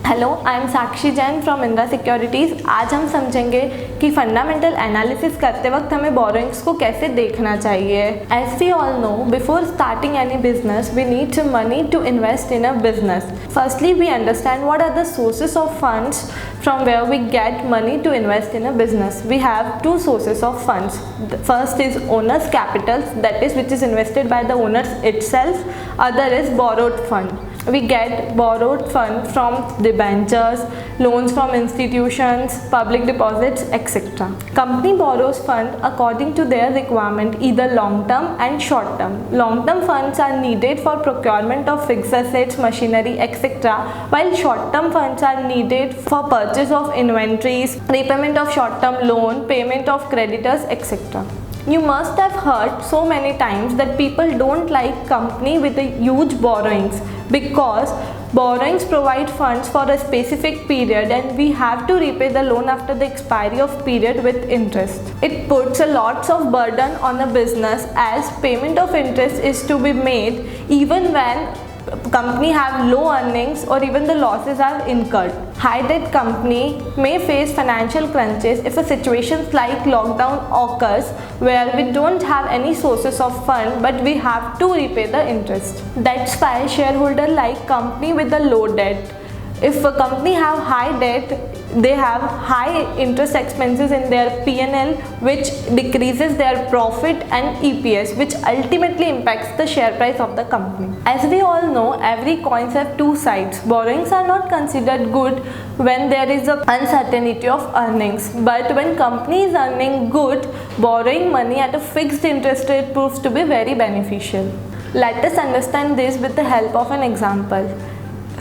Hello, I am Sakshi Jain from Indira securities. आज हम समझेंगे कि फंडामेंटल एनालिसिस करते वक्त हमें बोरोइंग्स को कैसे देखना चाहिए। As we all know, before starting any business we need money to invest in a business. Firstly we understand what are the sources of funds from where we get money to invest in a business. We have two sources of funds. The first is owner's capital, that is which is invested by the owners itself. Other is borrowed fund. We get borrowed fund from debentures, loans from institutions, public deposits, etc. Company borrows fund according to their requirement, either long term and short term. Long term funds are needed for procurement of fixed assets, machinery, etc. While short term funds are needed for purchase of inventories, repayment of short term loan, payment of creditors, etc. You must have heard so many times that people don't like company with a huge borrowings because borrowings provide funds for a specific period and we have to repay the loan after the expiry of period with interest. It puts a lots of burden on a business as payment of interest is to be made even when company have low earnings or even the losses are incurred. High debt company may face financial crunches if a situations like lockdown occurs where we don't have any sources of fund but we have to repay the interest. That's why shareholder like company with the low debt. If a company have high debt, they have high interest expenses in their P&L which decreases their profit and EPS, which ultimately impacts the share price of the company. As we all know, every coin has two sides. Borrowings are not considered good when there is a uncertainty of earnings, but when company is earning good, borrowing money at a fixed interest rate proves to be very beneficial. Let us understand this with the help of an example.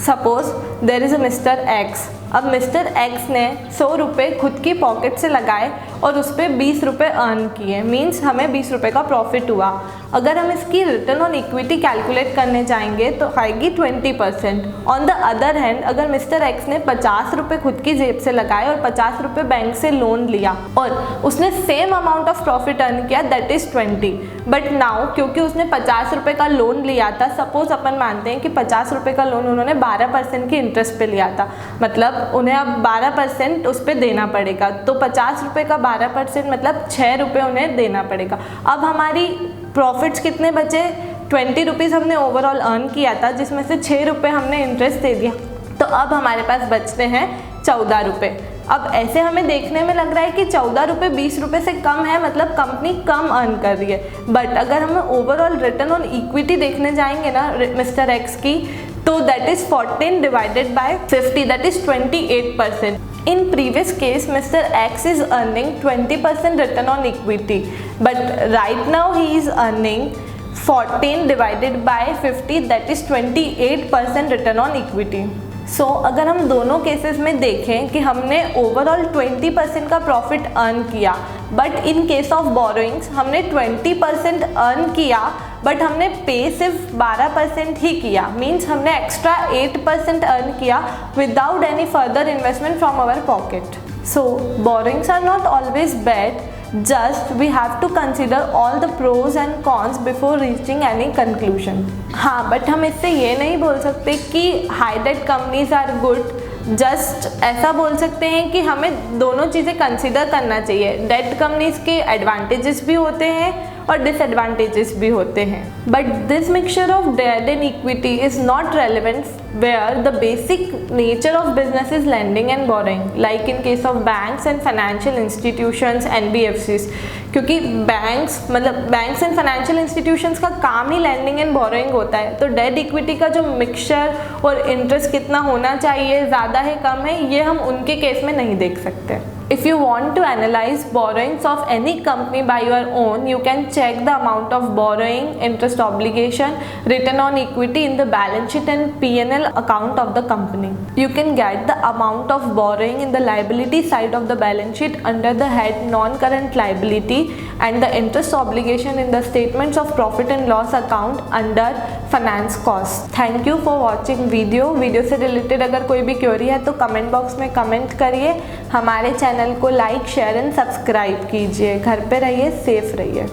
Suppose there is a mister x. अब mister x ने 100 रुपये खुद की pocket से लगाए और उस पर 20 रुपये अर्न किए, मीन्स हमें 20 रुपये का प्रॉफिट हुआ। अगर हम इसकी रिटर्न ऑन इक्विटी कैलकुलेट करने जाएंगे तो आएगी 20%। ऑन द अदर हैंड, अगर मिस्टर एक्स ने 50 रुपये खुद की जेब से लगाए और 50 रुपये बैंक से लोन लिया और उसने same amount of profit earn किया, दैट इज़ 20। बट नाउ क्योंकि उसने 50 रुपये का लोन लिया था, सपोज अपन मानते हैं कि 50 रुपये का लोन उन्होंने 12% की इंटरेस्ट पे लिया था, मतलब उन्हें अब 12% उस पर देना पड़ेगा। तो 50 रुपये का 12% मतलब 6 रुपये उन्हें देना पड़ेगा। अब हमारी प्रॉफिट्स कितने बचे? 20 रुपीज़ हमने ओवरऑल अर्न किया था, जिसमें से 6 रुपये हमने इंटरेस्ट दे दिया, तो अब हमारे पास बचते हैं 14 रुपये। अब ऐसे हमें देखने में लग रहा है कि 14 रुपये 20 रुपये से कम है, मतलब कंपनी कम अर्न कर रही है। बट अगर हमें ओवरऑल रिटर्न ऑन इक्विटी देखने जाएंगे ना मिस्टर एक्स की, तो that is 14 divided by 50, that is 28%. In previous case, Mr. X is earning 20% return on equity, but right now he is earning 14 divided by 50, that is 28% return on equity. सो अगर हम दोनों cases में देखें कि हमने overall 20% का profit earn किया, but in case of borrowings हमने 20% अर्न किया बट हमने पे सिर्फ 12% ही किया, मीन्स हमने एक्स्ट्रा 8% अर्न किया without any further investment from our pocket. So borrowings are not always bad, just we have to consider all the pros and cons before reaching any conclusion. हाँ, but हम इससे ये नहीं बोल सकते कि high debt companies are good. Just ऐसा बोल सकते हैं कि हमें दोनों चीज़ें कंसिडर करना चाहिए। डेट कंपनीज के एडवांटेजेस भी होते हैं और डिसएडवांटेजेस भी होते हैं, but this mixture of debt and equity is not relevant where the basic nature of business is lending and borrowing, like in case of banks and financial institutions, NBFCs, क्योंकि banks and financial institutions का काम ही landing and borrowing होता है। तो debt equity का जो mixture और interest कितना होना चाहिए, ज़्यादा है कम है, ये हम उनके केस में नहीं देख सकते। If you want to analyze borrowings of any company by your own, you can check the amount of borrowing, interest obligation, return on equity in the balance sheet and P&L account of the company. You can get the amount of borrowing in the liability side of the balance sheet under the head non-current liability and the interest obligation in the statements of profit and loss account under finance cost. Thank you for watching video से related अगर कोई भी query है तो comment box में comment करिए। हमारे channel को लाइक, शेयर एंड सब्सक्राइब कीजिए। घर पे रहिए, सेफ रहिए।